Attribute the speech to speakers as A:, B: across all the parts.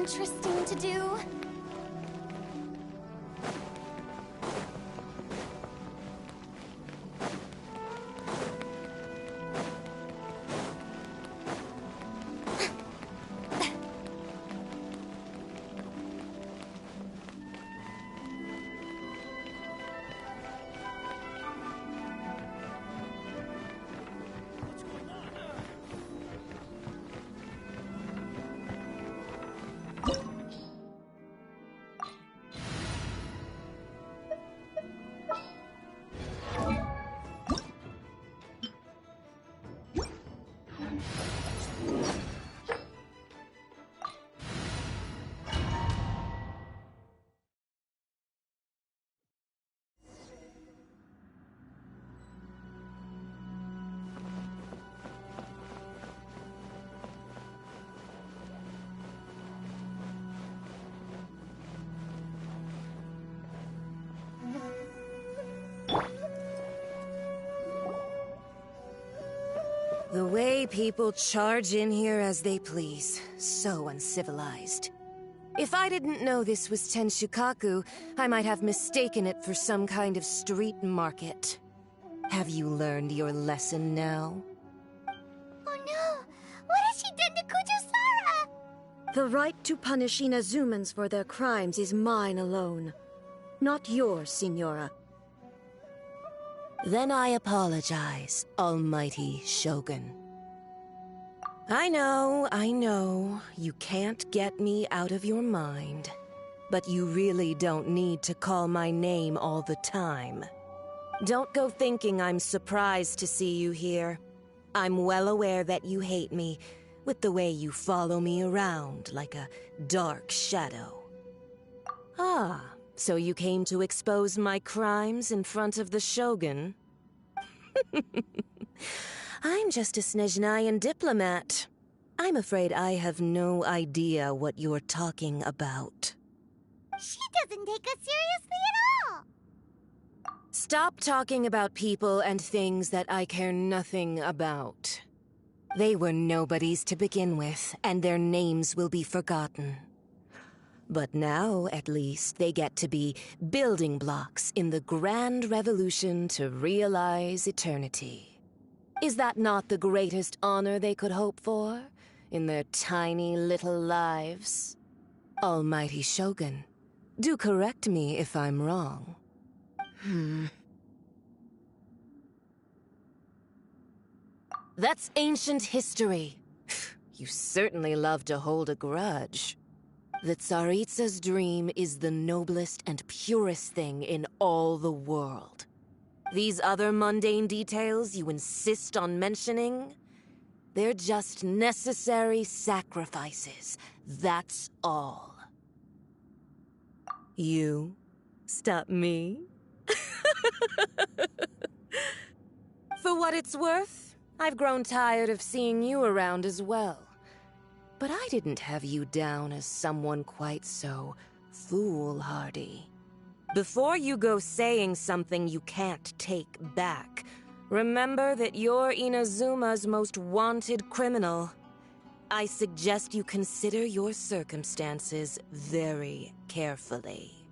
A: interesting to do.
B: The way people charge in here as they please. So uncivilized. If I didn't know this was Tenshukaku, I might have mistaken it for some kind of street market. Have you learned your lesson now?
A: Oh no! What has she done to Kujusara?
C: The right to punish Inazumans for their crimes is mine alone. Not yours, Signora.
B: Then I apologize, Almighty Shogun. I know, you can't get me out of your mind. But you really don't need to call my name all the time. Don't go thinking I'm surprised to see you here. I'm well aware that you hate me, with the way you follow me around like a dark shadow. Ah, so you came to expose my crimes in front of the Shogun? I'm just a Snezhnayan diplomat. I'm afraid I have no idea what you're talking about.
A: She doesn't take us seriously at all!
B: Stop talking about people and things that I care nothing about. They were nobodies to begin with, and their names will be forgotten. But now, at least, they get to be building blocks in the grand revolution to realize eternity. Is that not the greatest honor they could hope for in their tiny little lives? Almighty Shogun, do correct me if I'm wrong. That's ancient history. You certainly love to hold a grudge. The Tsaritsa's dream is the noblest and purest thing in all the world. These other mundane details you insist on mentioning, they're just necessary sacrifices. That's all. You stop me? For what it's worth, I've grown tired of seeing you around as well. But I didn't have you down as someone quite so foolhardy. Before you go saying something you can't take back, remember that you're Inazuma's most wanted criminal. I suggest you consider your circumstances very carefully.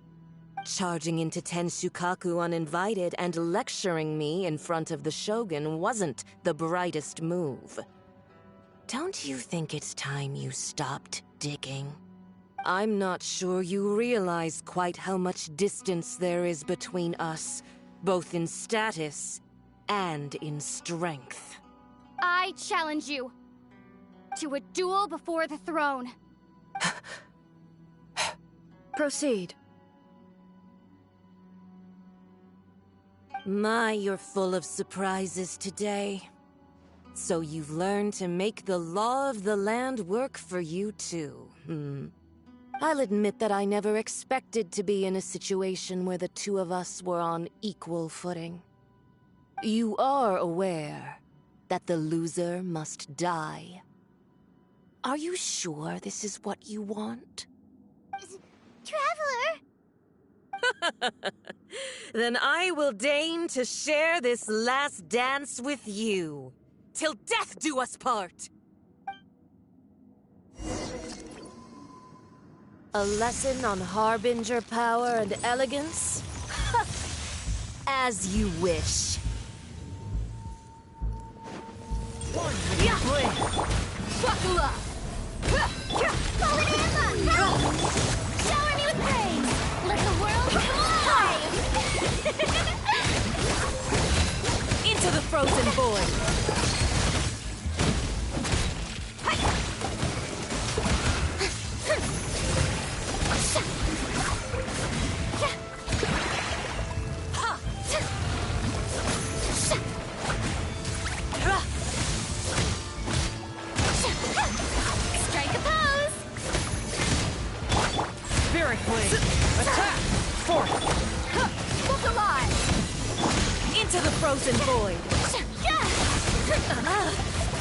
B: Charging into Tenshukaku uninvited and lecturing me in front of the Shogun wasn't the brightest move. Don't you think it's time you stopped digging? I'm not sure you realize quite how much distance there is between us, both in status and in strength.
A: I challenge you to a duel before the throne.
C: Proceed.
B: My, you're full of surprises today. So you've learned to make the law of the land work for you too, I'll admit that I never expected to be in a situation where the two of us were on equal footing. You are aware that the loser must die. Are you sure this is what you want?
A: Traveler!
B: Then I will deign to share this last dance with you. Till death do us part! A lesson on Harbinger power and elegance? As you wish.
A: Buckle up! Call it Emma! Shower me with praise! Let the world come alive!
B: Into the frozen void!
A: Strike a pose!
D: Spirit Blade! Attack! Forth!
A: Look alive!
B: Into the frozen void!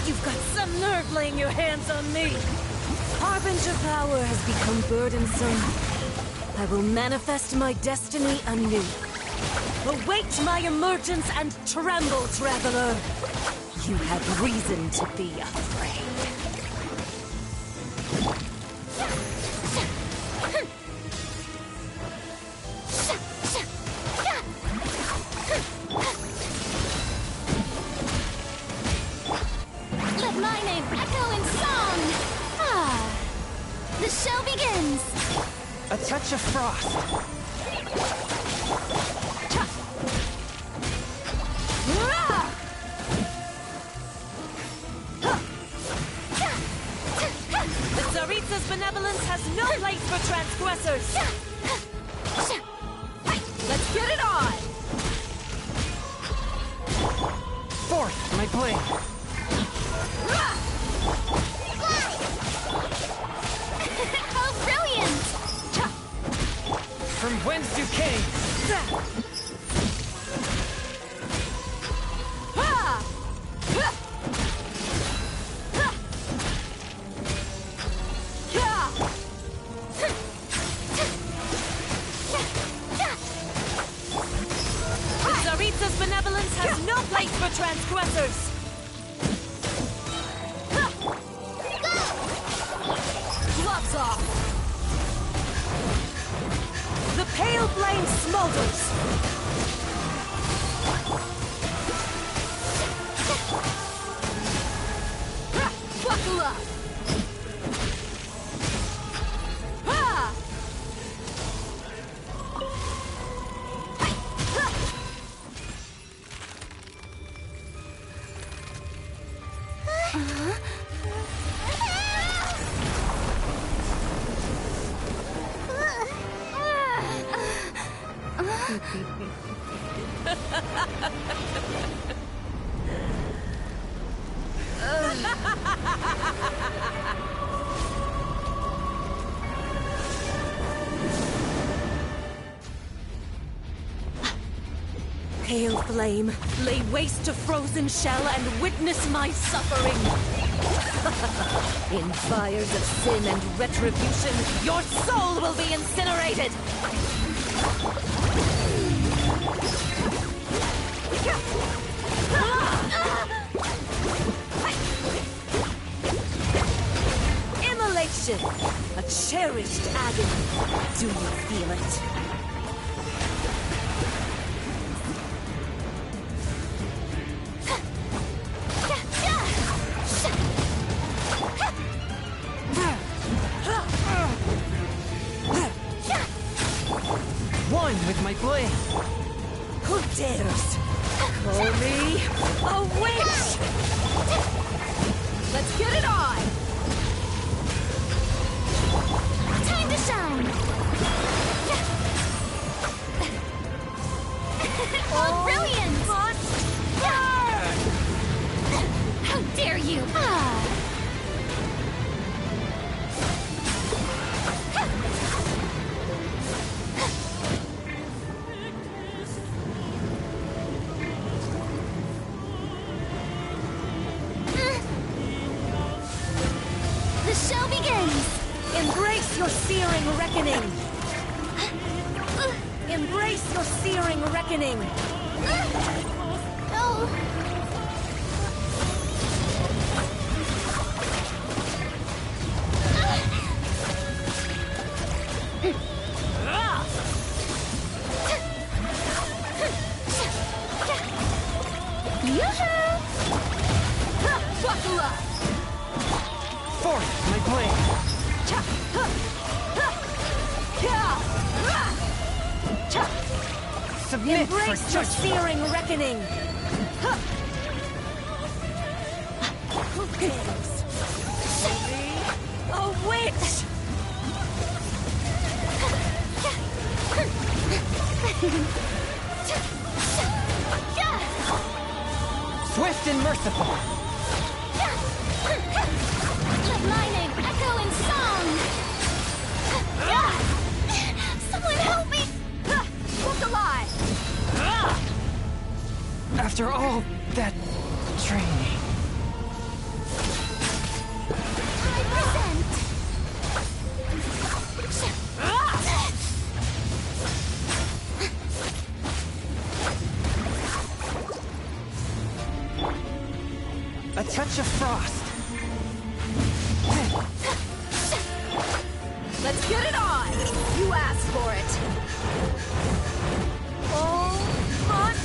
B: You've got some nerve laying your hands on me! Harbinger power has become burdensome. I will manifest my destiny anew. Await my emergence and tremble, traveler! You have reason to be afraid.
A: Let my name echo in song! Ah, the show begins!
D: A touch of frost!
B: The Tsaritsa's benevolence has no place for transgressors! Let's get it on!
D: Forth, my blade!
A: How brilliant!
D: From whence you came!
B: The Tsaritsa's benevolence has no place for transgressors! Gloves off! The pale flame smolders! Buckle up! Pale flame, lay waste to frozen shell and witness my suffering. In fires of sin and retribution, your soul will be incinerated! Immolation! A cherished agony. Do you feel it?
D: One with my blade!
B: Who dares call me a witch? Let's get it on!
A: Time to shine! Oh, brilliant! How dare you! The show begins!
B: Embrace your searing reckoning! Embrace your searing reckoning!
A: Oh!
D: submit for
B: Embrace the
D: judgment.
B: searing reckoning! Who cares? A witch!
D: Swift and merciful.
A: Let my name echo in song! Someone help me!
B: Look alive!
D: After all that training.
A: I present...
D: A touch of frost.
B: Let's get it on! You asked for it! Oh, hot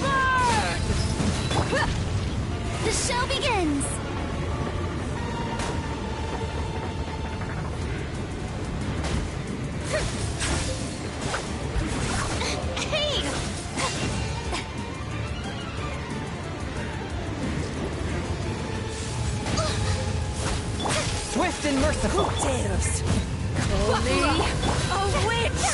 B: burn!
A: The show begins! Hey!
D: Swift and merciful.
B: Who dares? Call me a witch!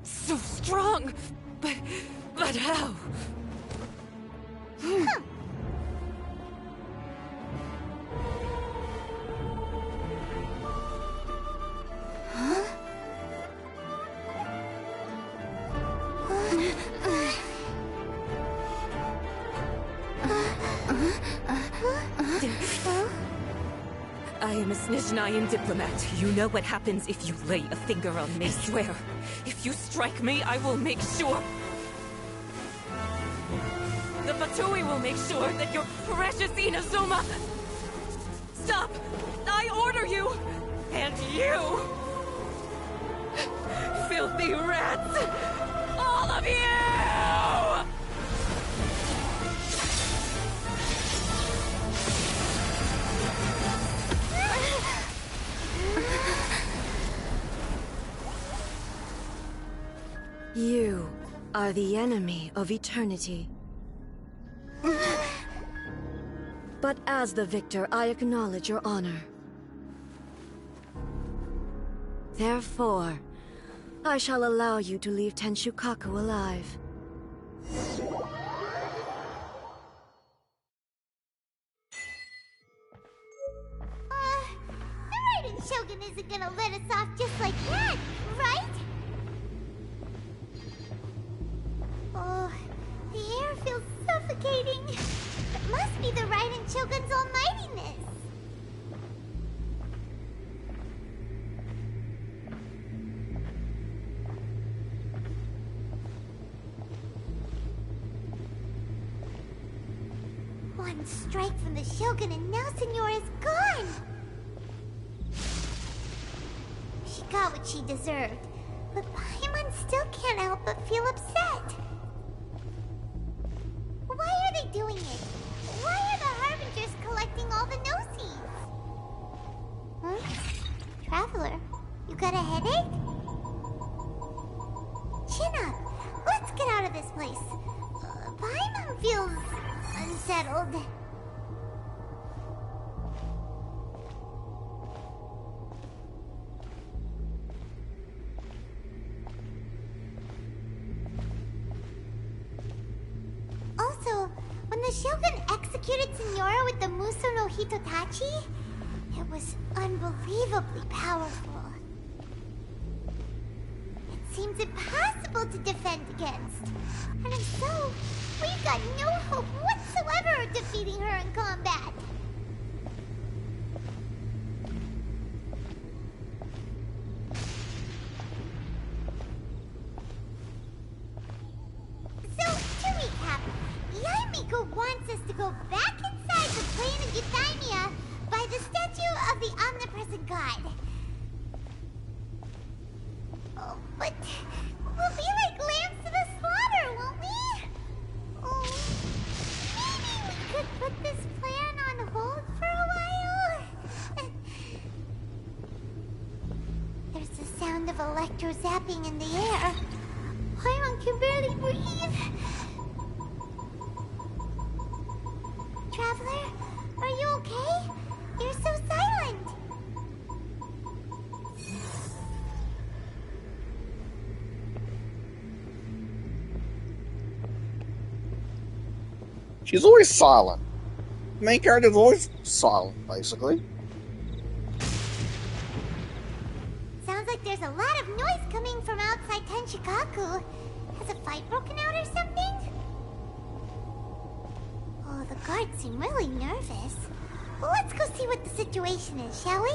B: So strong, but how? I am a Snezhnayan diplomat. You know what happens if you lay a finger on me. I swear, if you strike me, I will make sure... The Fatui will make sure that your precious Inazuma... Stop! I order you! And you! Filthy rats! All of you!
C: You are the enemy of eternity. But as the victor, I acknowledge your honor. Therefore, I shall allow you to leave Tenshukaku alive.
E: The Raiden Shogun isn't gonna let us off just like that, right? Oh, the air feels suffocating. It must be the Raiden Shogun's almightiness. One strike from the Shogun and now Senora's gone! She got what she deserved, but Paimon still can't help but feel upset. Why are they doing it? Why are the Harbingers collecting all the no-seeds? Huh? Traveler, you got a headache? Chin up! Let's get out of this place. Paimon feels... unsettled. Also, when the Shogun executed Senora with the Muso no Hitotachi, it was unbelievably powerful. It seems impossible to defend against. And if so, we've got no hope whatsoever of defeating her in combat. So, to recap, Yaimiko wants us to go back inside the plane of Euthymia by the statue of the omnipresent god. Oh, but we'll be like lambs to the slaughter, won't we? Oh, maybe we could put this plan on hold for a while? sound of electro zapping in the air. Paimon can barely breathe. Traveler, are you okay? You're so silent.
F: She's always silent. The main character is always silent, basically.
E: Sounds like there's a lot of noise coming from outside Tenshikaku. Has a fight broken out or something? Oh, the guards seem really nervous. Well, let's go see what the situation is, shall we?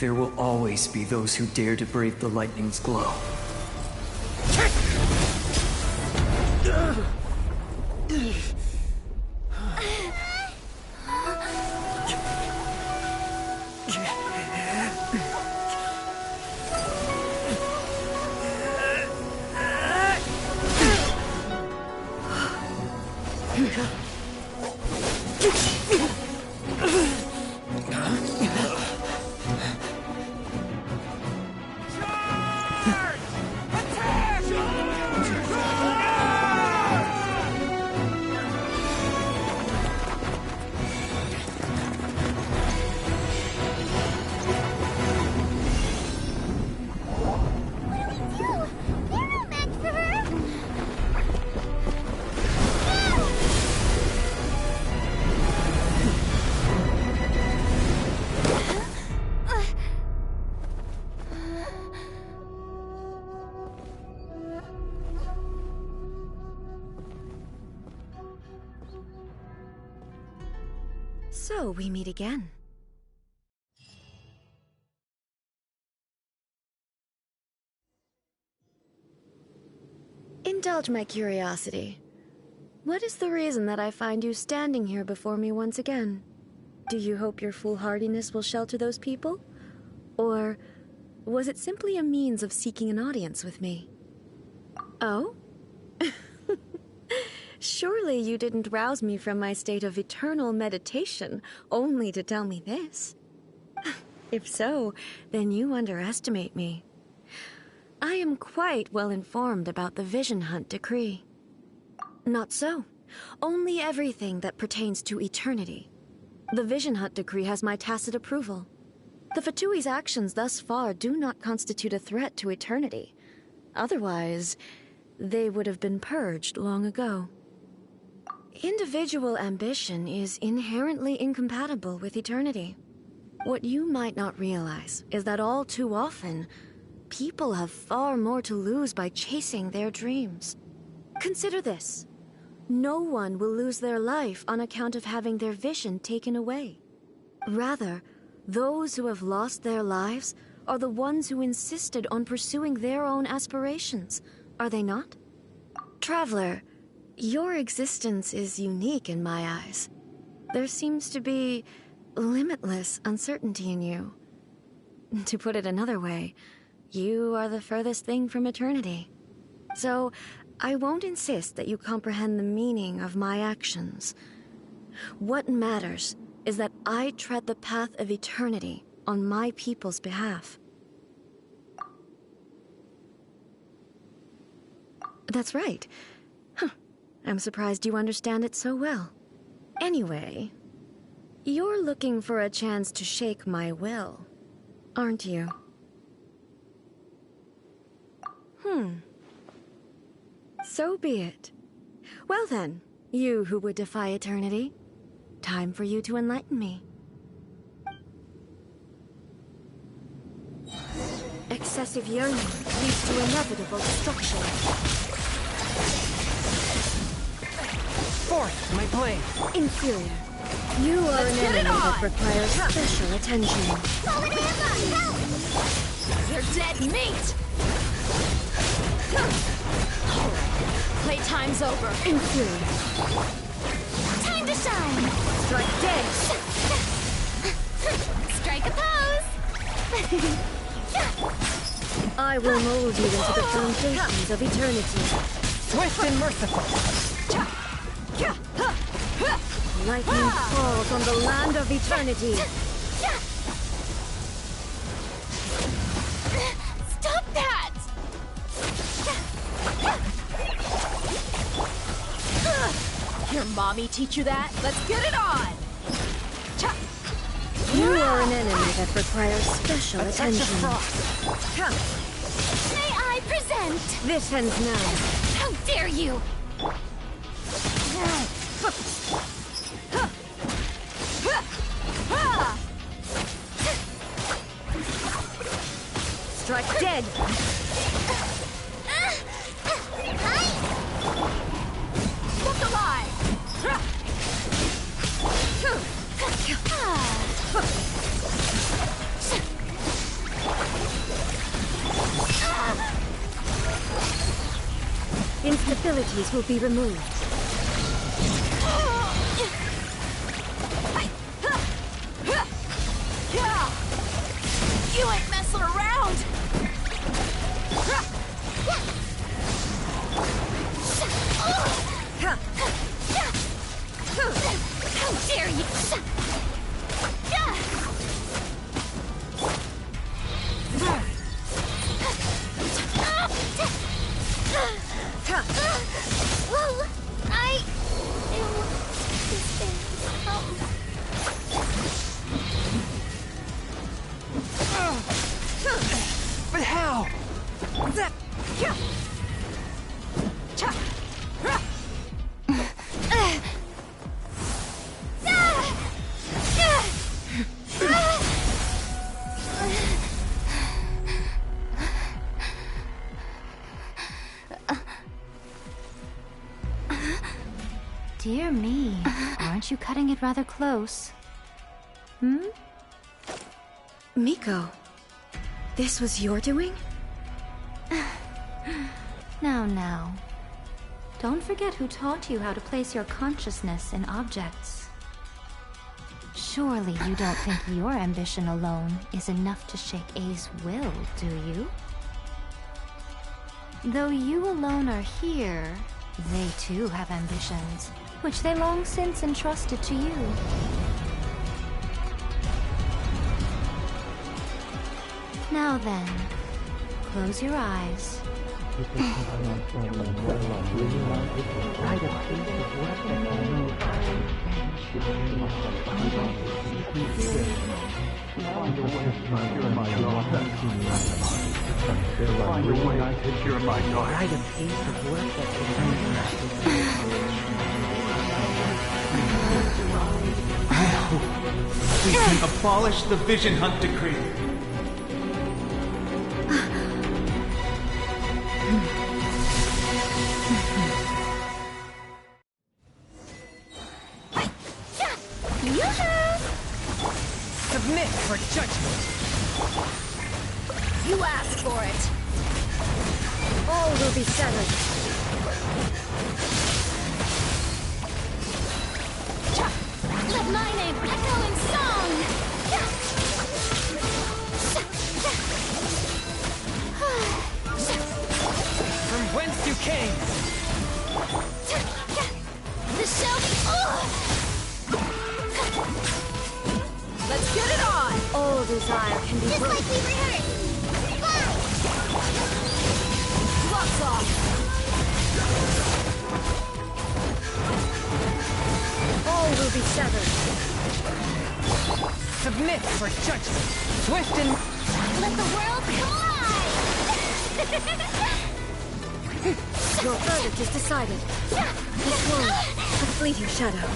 D: There will always be those who dare to brave the lightning's glow.
C: So we meet again. Indulge my curiosity. What is the reason that I find you standing here before me once again? Do you hope your foolhardiness will shelter those people? Or was it simply a means of seeking an audience with me? Oh? Surely you didn't rouse me from my state of eternal meditation only to tell me this. If so, then you underestimate me. I am quite well informed about the Vision Hunt decree. Not so. Only everything that pertains to eternity. The Vision Hunt decree has my tacit approval. The Fatui's actions thus far do not constitute a threat to eternity. Otherwise, they would have been purged long ago. Individual ambition is inherently incompatible with eternity. What you might not realize is that all too often, people have far more to lose by chasing their dreams. Consider this. No one will lose their life on account of having their vision taken away. Rather, those who have lost their lives are the ones who insisted on pursuing their own aspirations, are they not? Traveler, your existence is unique in my eyes. There seems to be limitless uncertainty in you. To put it another way, you are the furthest thing from eternity. So, I won't insist that you comprehend the meaning of my actions. What matters is that I tread the path of eternity on my people's behalf. That's right. I'm surprised you understand it so well. Anyway, you're looking for a chance to shake my will, aren't you? So be it. Well then, you who would defy eternity, time for you to enlighten me. Excessive yearning leads to inevitable destruction.
D: Forth, my blade!
C: Inferior. You are an enemy that requires special attention.
A: Fallen Emma, help! You're dead meat! Playtime's over.
C: In fury.
A: Time to shine.
C: Strike dead.
A: Strike a pose.
C: I will mold you into the foundations of eternity.
D: Swift and merciful.
C: Lightning falls on the land of eternity.
A: Stop that! Your mommy teach you that? Let's get it on!
C: You are an enemy that requires special attention.
A: May I present?
C: This ends now.
A: How dare you!
C: Strike dead.
A: Look alive!
C: Instabilities will be removed.
A: You ain't messing around! How dare you! Well, I am
D: But how?
A: Dear me, aren't you cutting it rather close?
C: Miko, this was your doing?
A: Now. Don't forget who taught you how to place your consciousness in objects. Surely you don't think your ambition alone is enough to shake A's will, do you? Though you alone are here, they too have ambitions, which they long since entrusted to you. Now then, close your eyes.
G: We can abolish the Vision Hunt Decree.
D: Submit for judgment.
A: You asked for it.
C: All will be settled.
A: Let my name echo in song!
D: From whence you came.
A: The show... Let's get it on!
C: All desire can be
E: Just
C: broken.
E: like we rehearsed. Fly!
A: Gloves off!
C: All will be severed.
D: Submit for judgment. Swift and...
A: Let the world collide!
C: Your verdict is decided. This one, a fleeting shadow.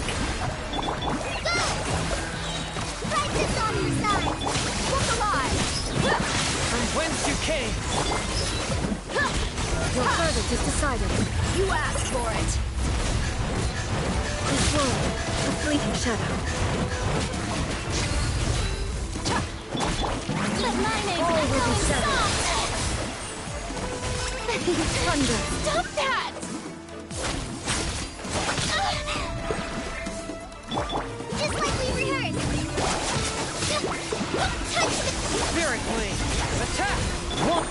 E: Practice on your side.
A: Look alive!
D: From whence you came.
C: Your verdict is decided.
A: You asked for it!
C: This one, a fleeting shadow.
A: Let my name
C: All will
A: echo
C: be
A: in
C: settled.
A: song!
C: Thunder!
A: Stop that! Just like we rehearsed. Touch me!
H: Spirit Blade! Attack! One!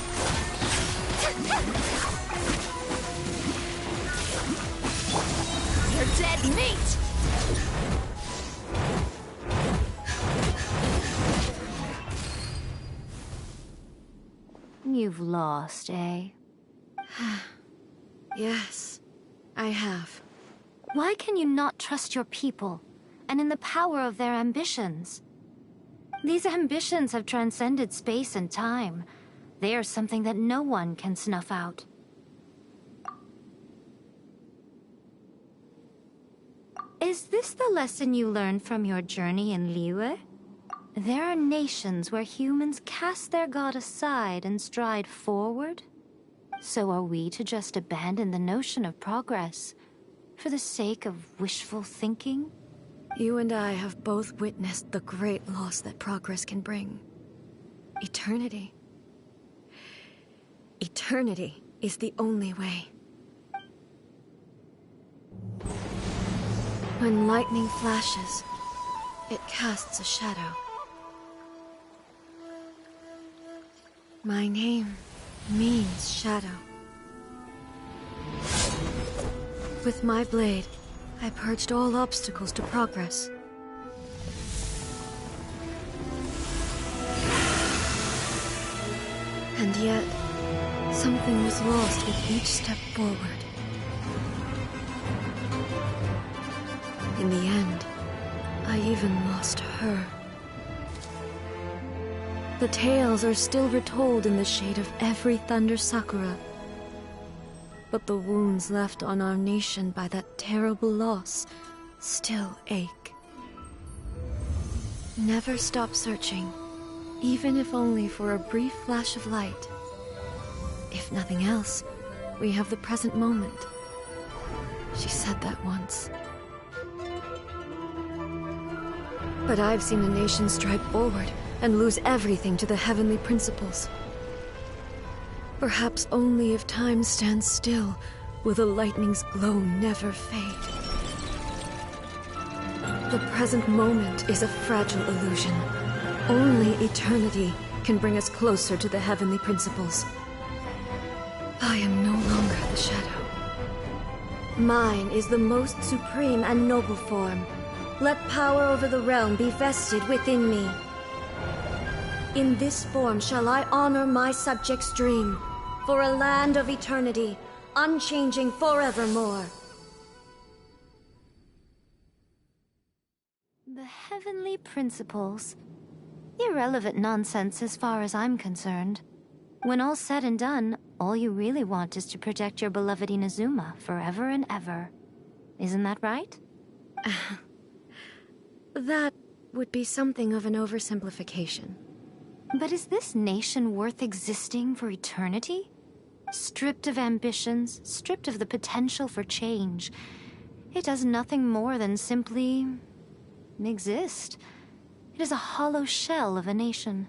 A: You're dead meat!
C: You've lost, eh? Yes, I have.
I: Why can you not trust your people, and in the power of their ambitions? These ambitions have transcended space and time. They are something that no one can snuff out. Is this the lesson you learned from your journey in Liyue? There are nations where humans cast their god aside and stride forward. So are we to just abandon the notion of progress for the sake of wishful thinking?
C: You and I have both witnessed the great loss that progress can bring. Eternity. Eternity is the only way. When lightning flashes, it casts a shadow. My name means shadow. With my blade, I purged all obstacles to progress. And yet, something was lost with each step forward. In the end, I even lost her. The tales are still retold in the shade of every Thunder Sakura. But the wounds left on our nation by that terrible loss still ache. Never stop searching, even if only for a brief flash of light. If nothing else, we have the present moment. She said that once. But I've seen a nation stride forward and lose everything to the heavenly principles. Perhaps only if time stands still will the lightning's glow never fade. The present moment is a fragile illusion. Only eternity can bring us closer to the heavenly principles. I am no longer the shadow. Mine is the most supreme and noble form. Let power over the realm be vested within me. In this form shall I honor my subjects' dream, for a land of eternity, unchanging forevermore.
I: The heavenly principles. Irrelevant nonsense as far as I'm concerned. When all's said and done, all you really want is to protect your beloved Inazuma forever and ever. Isn't that right?
C: That would be something of an oversimplification.
I: But is this nation worth existing for eternity? Stripped of ambitions, stripped of the potential for change. It does nothing more than simply exist. It is a hollow shell of a nation.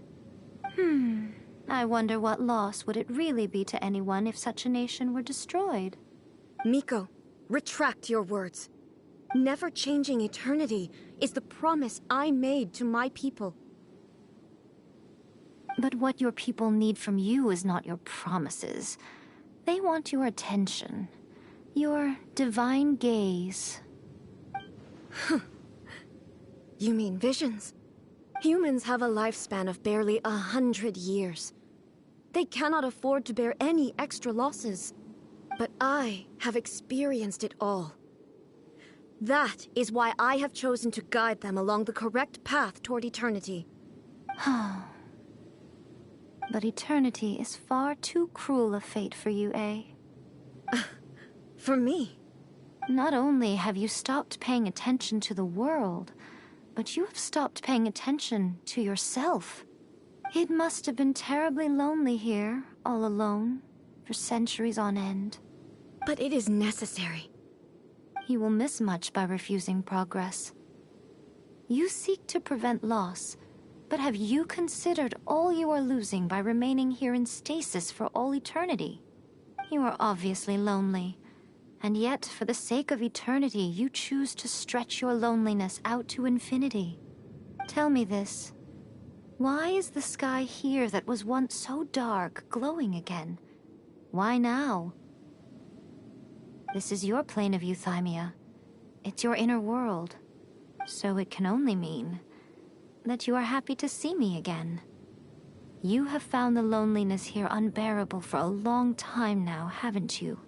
I: I wonder what loss would it really be to anyone if such a nation were destroyed?
C: Miko, retract your words. Never changing eternity is the promise I made to my people.
I: But what your people need from you is not your promises. They want your attention. Your divine gaze.
C: You mean visions? Humans have a lifespan of barely 100 years. They cannot afford to bear any extra losses. But I have experienced it all. That is why I have chosen to guide them along the correct path toward eternity.
I: But eternity is far too cruel a fate for you, eh?
C: For me?
I: Not only have you stopped paying attention to the world, but you have stopped paying attention to yourself. It must have been terribly lonely here, all alone, for centuries on end.
C: But it is necessary.
I: You will miss much by refusing progress. You seek to prevent loss, but have you considered all you are losing by remaining here in stasis for all eternity? You are obviously lonely. And yet, for the sake of eternity, you choose to stretch your loneliness out to infinity. Tell me this. Why is the sky here that was once so dark glowing again? Why now? This is your plane of euthymia. It's your inner world. So it can only mean that you are happy to see me again. You have found the loneliness here unbearable for a long time now, haven't you?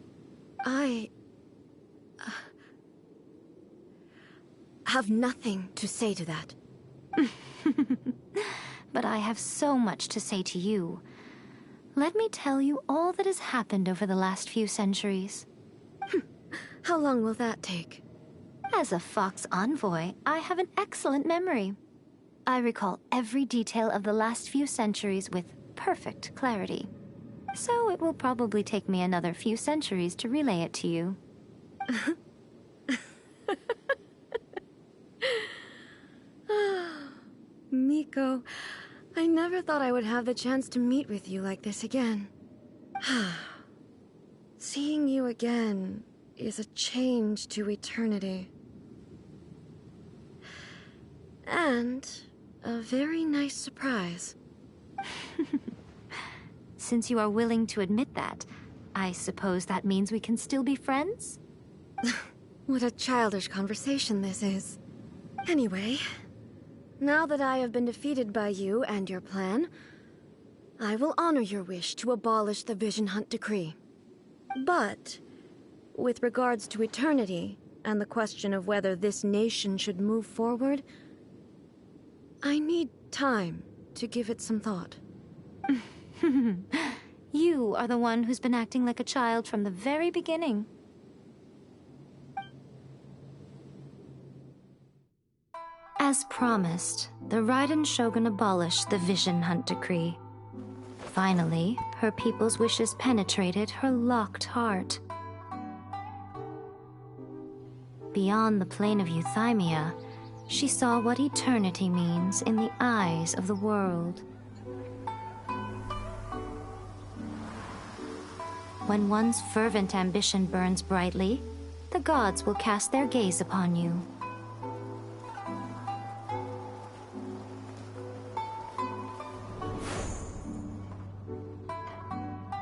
C: I have nothing to say to that.
I: But I have so much to say to you. Let me tell you all that has happened over the last few centuries.
C: How long will that take?
I: As a Fox envoy, I have an excellent memory. I recall every detail of the last few centuries with perfect clarity. So it will probably take me another few centuries to relay it to you.
C: Miko, I never thought I would have the chance to meet with you like this again. Seeing you again is a change to eternity. And a very nice surprise.
I: Since you are willing to admit that, I suppose that means we can still be friends?
C: What a childish conversation this is. Anyway, now that I have been defeated by you and your plan, I will honor your wish to abolish the Vision Hunt Decree. But, with regards to eternity, and the question of whether this nation should move forward, I need time to give it some thought.
I: You are the one who's been acting like a child from the very beginning. As promised, the Raiden Shogun abolished the Vision Hunt Decree. Finally, her people's wishes penetrated her locked heart. Beyond the plane of euthymia, she saw what eternity means in the eyes of the world. When one's fervent ambition burns brightly, the gods will cast their gaze upon you.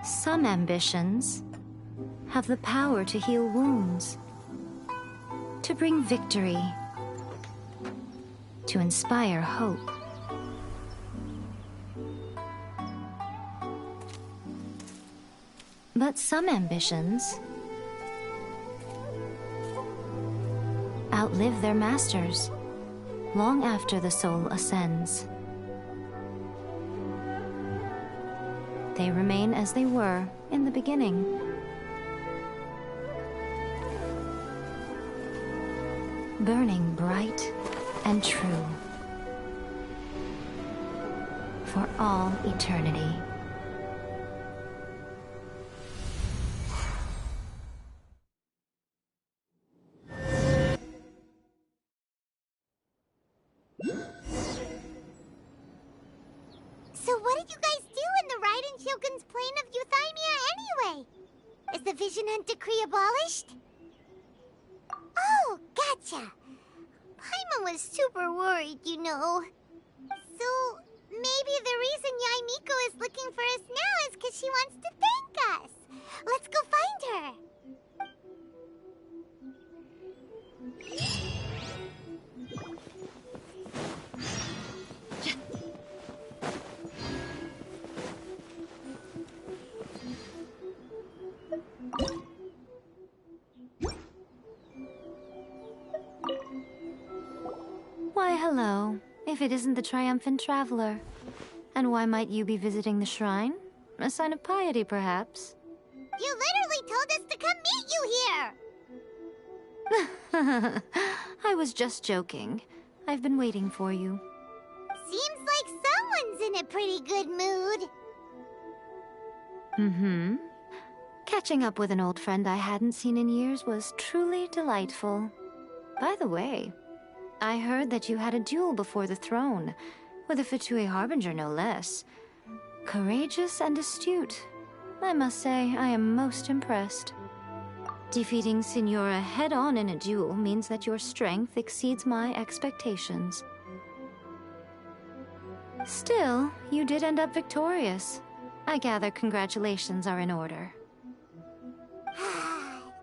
I: Some ambitions have the power to heal wounds, to bring victory, to inspire hope. But some ambitions outlive their masters long after the soul ascends. They remain as they were in the beginning. Burning bright and true for all eternity.
E: So what did you guys do in the Raiden Shogun's plane of euthymia anyway? Is the Vision Hunt Decree abolished? Oh, gotcha. Paimon was super worried, you know. So, maybe the reason Yae Miko is looking for us now is because she wants to thank us. Let's go find her.
I: Why, hello, if it isn't the triumphant traveler. And why might you be visiting the shrine? A sign of piety, perhaps?
E: You literally told us to come meet you here!
I: I was just joking. I've been waiting for you.
E: Seems like someone's in a pretty good mood.
I: Mm-hmm. Catching up with an old friend I hadn't seen in years was truly delightful. By the way, I heard that you had a duel before the throne, with a Fatui Harbinger no less. Courageous and astute. I must say I am most impressed. Defeating Signora head-on in a duel means that your strength exceeds my expectations. Still, you did end up victorious. I gather congratulations are in order.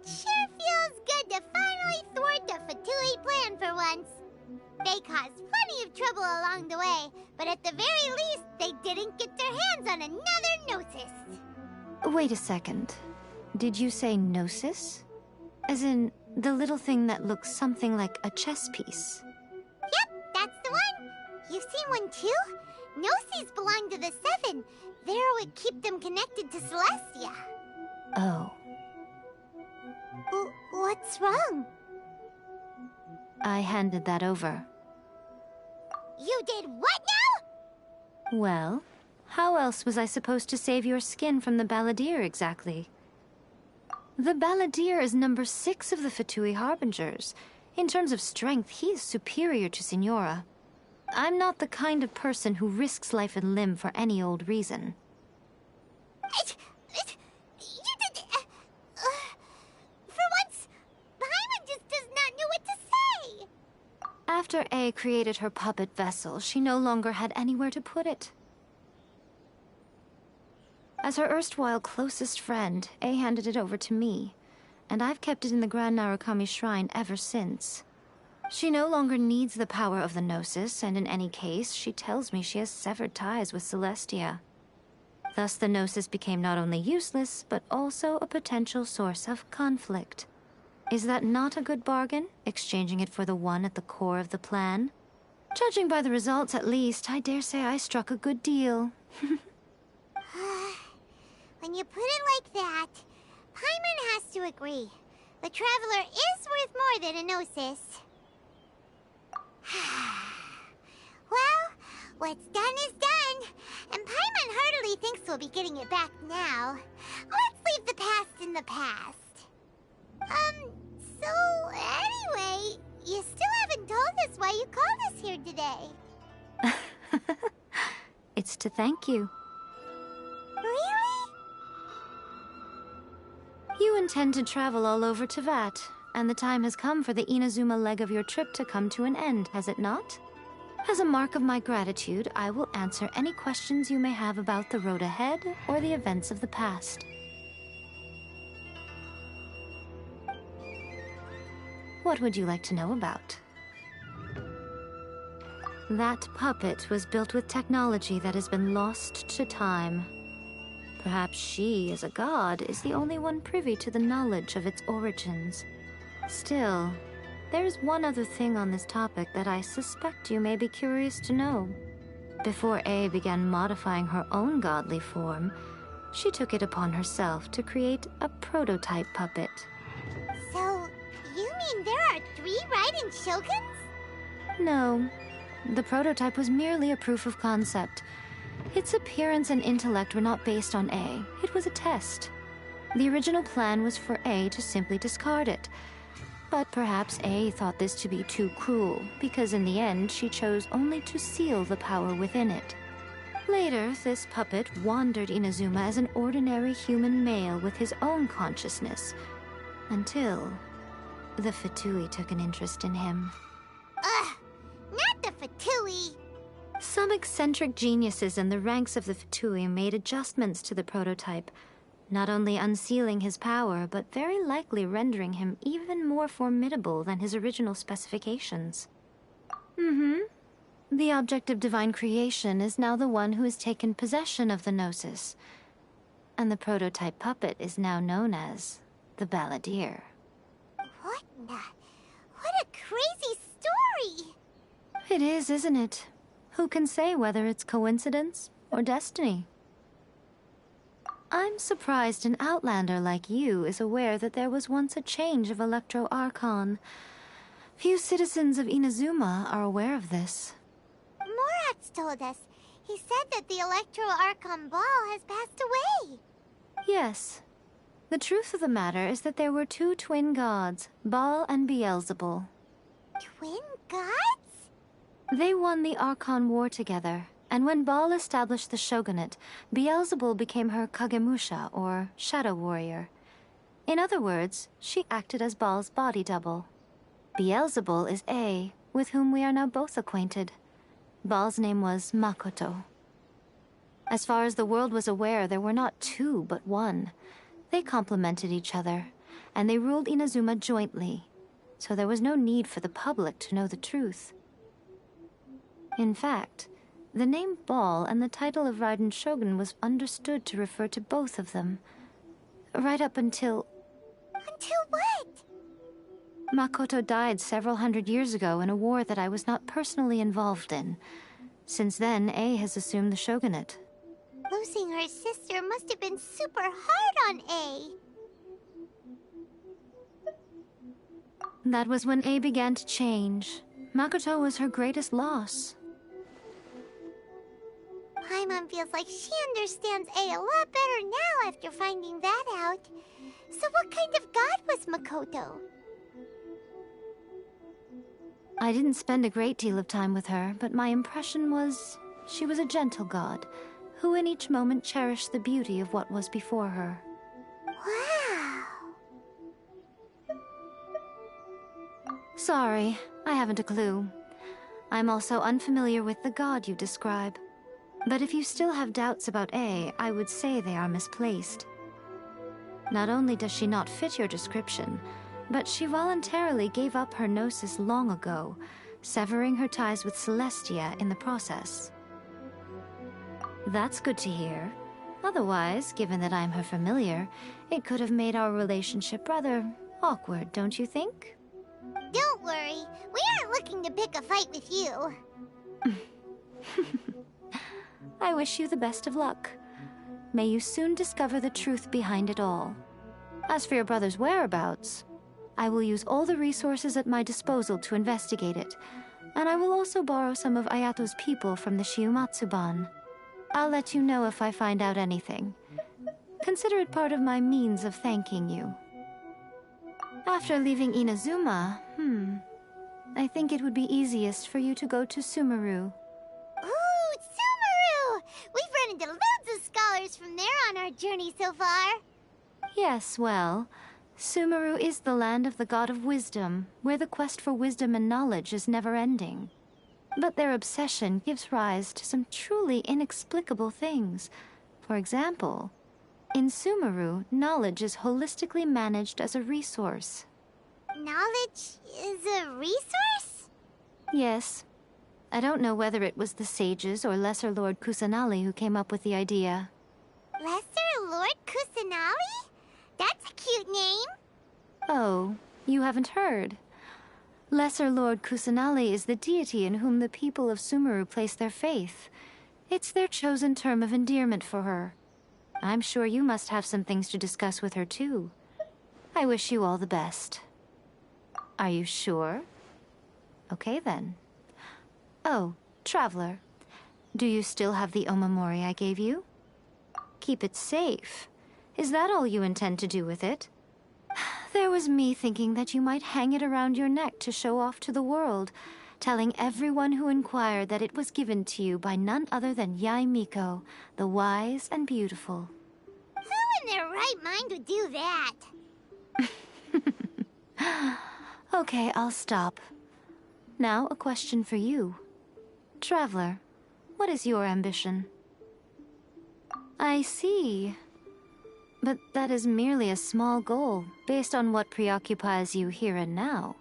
E: Sure feels good to finally thwart the Fatui plan for once. They caused plenty of trouble along the way, but at the very least, they didn't get their hands on another Gnosis.
I: Wait a second. Did you say Gnosis? As in, the little thing that looks something like a chess piece?
E: Yep, that's the one. You've seen one too? Gnosis belong to the Seven. They're what keep them connected to Celestia.
I: Oh.
E: What's wrong?
I: I handed that over.
E: You did what now?
I: Well, how else was I supposed to save your skin from the Balladeer exactly? The Balladeer is number 6 of the Fatui Harbingers. In terms of strength, he is superior to Signora. I'm not the kind of person who risks life and limb for any old reason.
E: You did... for once, Paimon just does not know what to say.
I: After A created her puppet vessel, she no longer had anywhere to put it. As her erstwhile closest friend, A handed it over to me, and I've kept it in the Grand Narukami Shrine ever since. She no longer needs the power of the Gnosis, and in any case, she tells me she has severed ties with Celestia. Thus the Gnosis became not only useless, but also a potential source of conflict. Is that not a good bargain, exchanging it for the one at the core of the plan? Judging by the results, at least, I dare say I struck a good deal.
E: When you put it like that, Paimon has to agree. The Traveler is worth more than a Gnosis. Well, what's done is done, and Paimon heartily thinks we'll be getting it back now. Let's leave the past in the past. So anyway, you still haven't told us why you called us here today.
I: It's to thank you.
E: Really?
I: You intend to travel all over Teyvat, and the time has come for the Inazuma leg of your trip to come to an end, has it not? As a mark of my gratitude, I will answer any questions you may have about the road ahead or the events of the past. What would you like to know about? That puppet was built with technology that has been lost to time. Perhaps she, as a god, is the only one privy to the knowledge of its origins. Still, there is one other thing on this topic that I suspect you may be curious to know. Before A began modifying her own godly form, she took it upon herself to create a prototype puppet.
E: So, you mean there are 3 Raiden Shoguns?
I: No. The prototype was merely a proof of concept. Its appearance and intellect were not based on A. It was a test. The original plan was for A to simply discard it. But perhaps A thought this to be too cruel, because in the end she chose only to seal the power within it. Later, this puppet wandered Inazuma as an ordinary human male with his own consciousness, until the Fatui took an interest in him.
E: Ugh! Not the Fatui!
I: Some eccentric geniuses in the ranks of the Fatui made adjustments to the prototype, not only unsealing his power, but very likely rendering him even more formidable than his original specifications. The object of divine creation is now the one who has taken possession of the Gnosis, and the prototype puppet is now known as the Balladeer.
E: What a crazy story!
I: It is, isn't it? Who can say whether it's coincidence or destiny? I'm surprised an outlander like you is aware that there was once a change of Electro Archon. Few citizens of Inazuma are aware of this.
E: Morat's told us. He said that the Electro Archon Ball has passed away.
I: Yes. The truth of the matter is that there were 2 twin gods, Baal and Beelzebul.
E: Twin gods?
I: They won the Archon War together, And when Baal established the shogunate, Beelzebul became her Kagemusha, or shadow warrior. In other words, she acted as Baal's body double. Beelzebul is A, with whom we are now both acquainted. Baal's name was Makoto. As far as the world was aware, there were not two, but one. They complemented each other, and they ruled Inazuma jointly, so there was no need for the public to know the truth. In fact, the name Baal and the title of Raiden Shogun was understood to refer to both of them. Right up until...
E: Until what?
I: Makoto died several hundred years ago in a war that I was not personally involved in. Since then, A has assumed the shogunate.
E: Losing her sister must have been super hard on A.
I: That was when A began to change. Makoto was her greatest loss.
E: Paimon feels like she understands A a lot better now after finding that out. So what kind of god was Makoto?
I: I didn't spend a great deal of time with her, but my impression was she was a gentle god, who in each moment cherished the beauty of what was before her.
E: Wow!
I: Sorry, I haven't a clue. I'm also unfamiliar with the god you describe. But if you still have doubts about A, I would say they are misplaced. Not only does she not fit your description, but she voluntarily gave up her gnosis long ago, severing her ties with Celestia in the process. That's good to hear. Otherwise, given that I'm her familiar, it could have made our relationship rather awkward, don't you think?
E: Don't worry, we aren't looking to pick a fight with you.
I: I wish you the best of luck. May you soon discover the truth behind it all. As for your brother's whereabouts, I will use all the resources at my disposal to investigate it, and I will also borrow some of Ayato's people from the Shiumatsuban. I'll let you know if I find out anything. Consider it part of my means of thanking you. After leaving Inazuma, I think it would be easiest for you to go to Sumeru.
E: Ooh, Sumeru! We've run into loads of scholars from there on our journey so far.
I: Yes, well, Sumeru is the land of the god of wisdom, where the quest for wisdom and knowledge is never-ending. But their obsession gives rise to some truly inexplicable things. For example, in Sumeru, knowledge is holistically managed as a resource.
E: Knowledge is a resource?
I: Yes. I don't know whether it was the sages or Lesser Lord Kusanali who came up with the idea.
E: Lesser Lord Kusanali? That's a cute name.
I: Oh, you haven't heard. Lesser Lord Kusanali is the deity in whom the people of Sumeru place their faith. It's their chosen term of endearment for her. I'm sure you must have some things to discuss with her too. I wish you all the best. Are you sure? Okay then. Oh, Traveler, do you still have the omamori I gave you? Keep it safe. Is that all you intend to do with it? There was me thinking that you might hang it around your neck to show off to the world, telling everyone who inquired that it was given to you by none other than Yae Miko, the wise and beautiful.
E: Who in their right mind would do that?
I: Okay, I'll stop. Now, a question for you. Traveler, what is your ambition? I see. But that is merely a small goal, based on what preoccupies you here and now.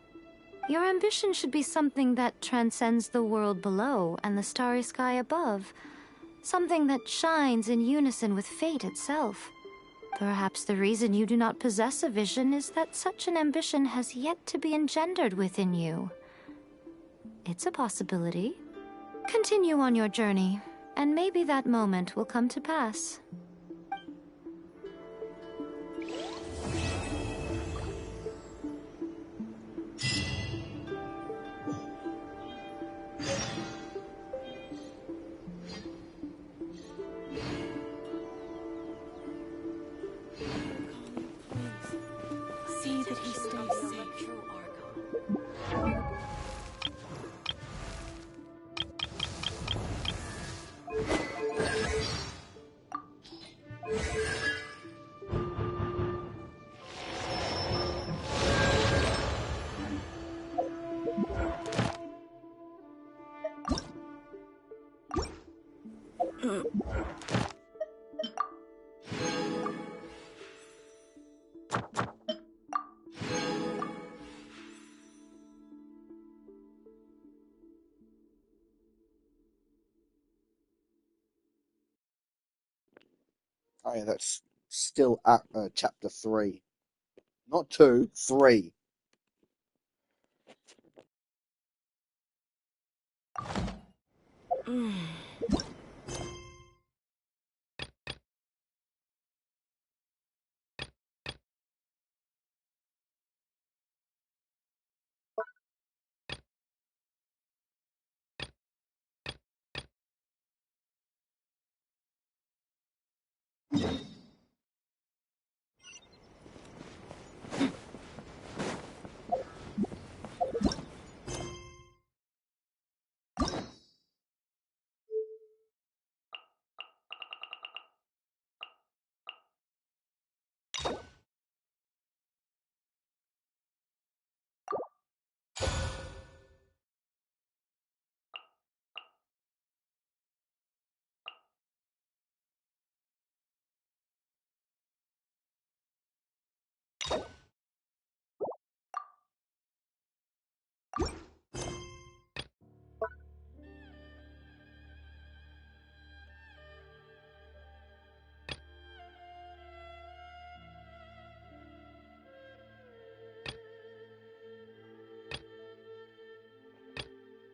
I: Your ambition should be something that transcends the world below and the starry sky above. Something that shines in unison with fate itself. Perhaps the reason you do not possess a vision is that such an ambition has yet to be engendered within you. It's a possibility. Continue on your journey, and maybe that moment will come to pass.
B: See that he stays safe.
F: Oh yeah, that's still at chapter 3. Not 2, 3.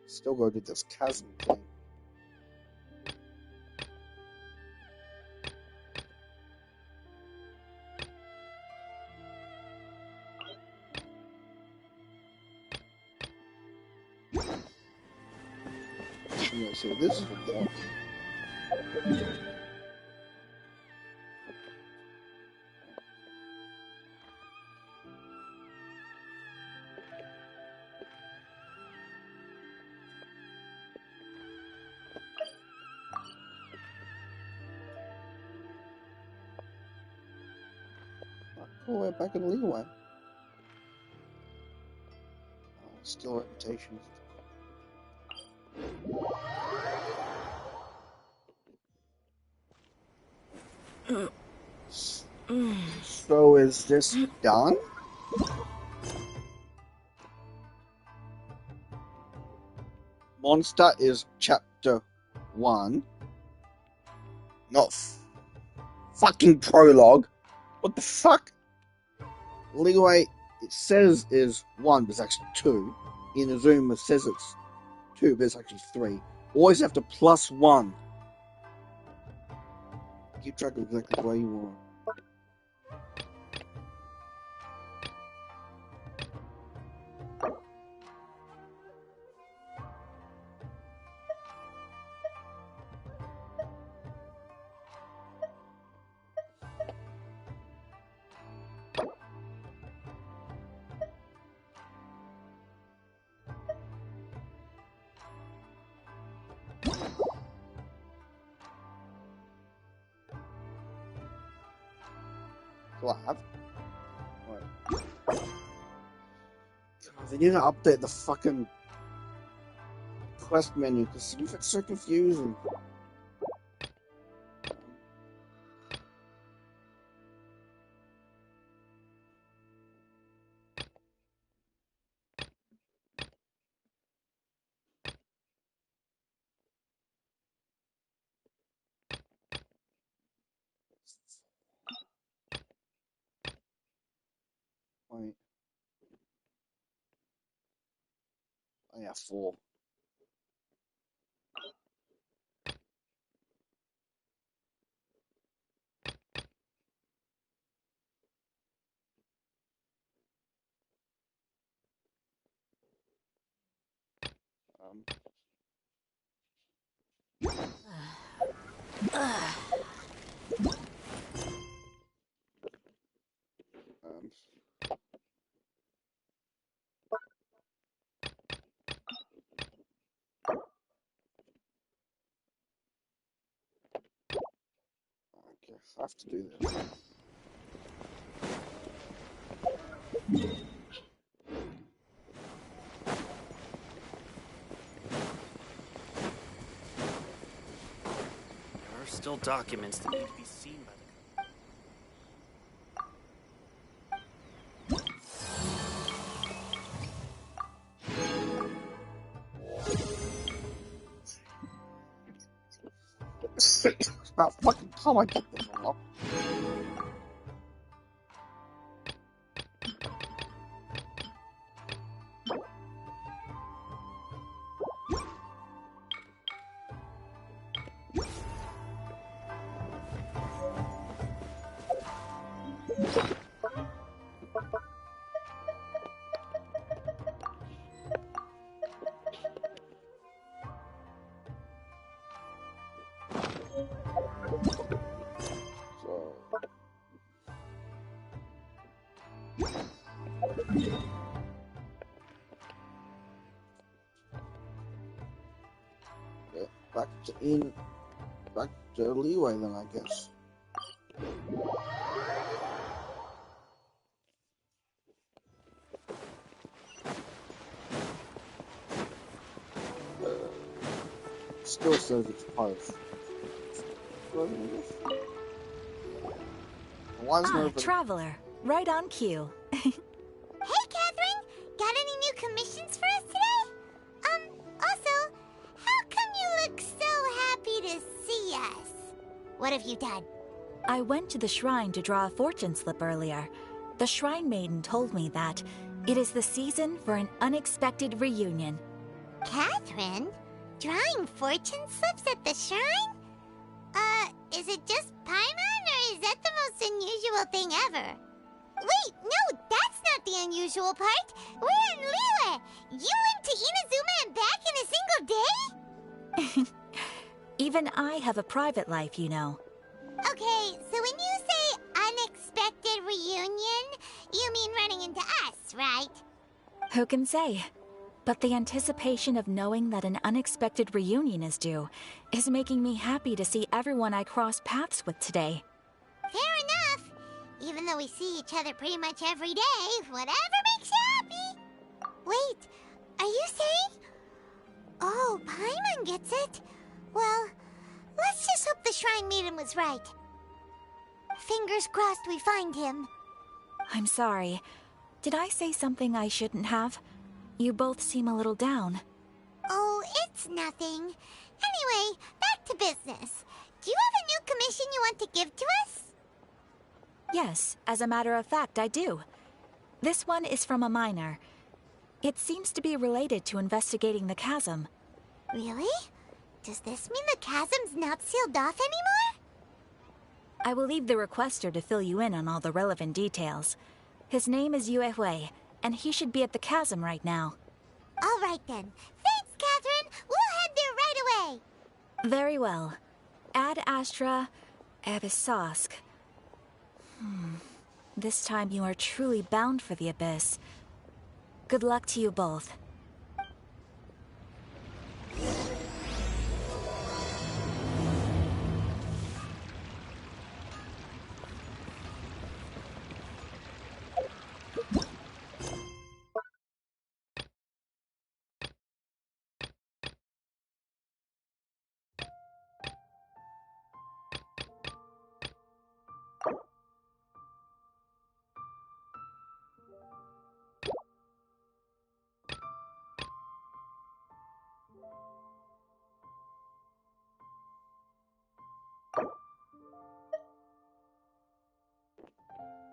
F: Still go to this chasm thing. Yeah, so this is what oh, we're back in the legal way. Still reputation. So is this done? Monster is chapter 1. Not fucking prologue. What the fuck? Leeway, it says is 1, but it's actually 2. In the Zoom, it says it's 2, but it's actually 3. Always have to plus 1. Keep track of exactly where you are. Do I have? Right. They need to update the fucking quest menu because it's so confusing. Wait. Oh yeah, 4. Um, um, okay, I have to do this.
J: Still documents that need to be seen by the...
F: It's about fucking time I get this one. Back to leeway then, I guess. Still says it's part of.
K: Traveler, right on cue.
E: Hey, Catherine! Got any new commissions for us today? Also, how come you look so happy to see us? What have you done?
K: I went to the shrine to draw a fortune slip earlier. The shrine maiden told me that it is the season for an unexpected reunion.
E: Catherine? Drawing fortune slips at the shrine? Is it just Paimon, or is that the most unusual thing ever? Wait, no, that's not the unusual part. We're in Liyue. You went to Inazuma and back in a single day?
K: Even I have a private life, you know.
E: Okay, so when you say unexpected reunion, you mean running into us, right?
K: Who can say? But the anticipation of knowing that an unexpected reunion is due is making me happy to see everyone I cross paths with today.
E: Fair enough. Even though we see each other pretty much every day, whatever makes you happy. Wait, are you saying? Oh, Paimon gets it. Well, let's just hope the Shrine Maiden was right. Fingers crossed we find him.
K: I'm sorry. Did I say something I shouldn't have? You both seem a little down.
E: Oh, it's nothing. Anyway, back to business. Do you have a new commission you want to give to us?
K: Yes, as a matter of fact, I do. This one is from a miner. It seems to be related to investigating the chasm.
E: Really? Does this mean the chasm's not sealed off anymore?
K: I will leave the requester to fill you in on all the relevant details. His name is Yue Hui, and he should be at the chasm right now.
E: All right then. Thanks, Catherine. We'll head there right away.
K: Very well. Ad Astra Abyssosk. This time you are truly bound for the abyss. Good luck to you both.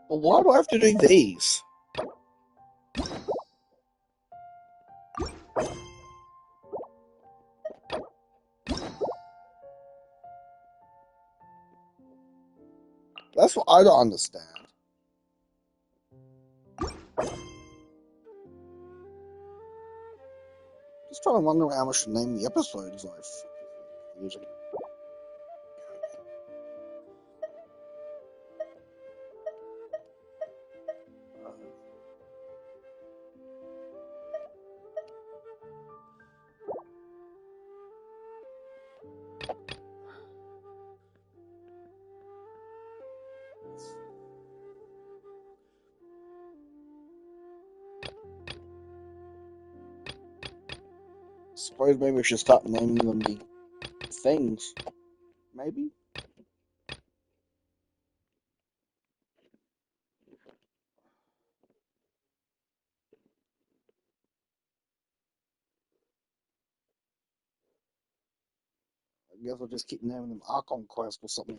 F: But why do I have to do these? That's what I don't understand. Just trying to wonder how much to name the episode is like confusing. Suppose maybe we should start naming them the things. Maybe? guess I'll just keep naming them Archon Quest or something.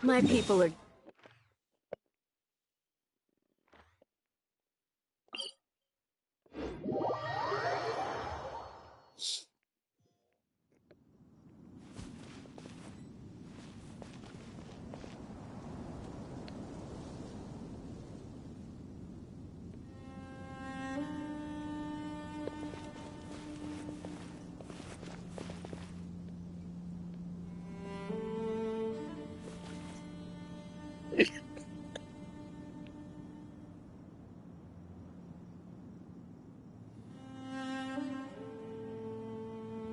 C: My people are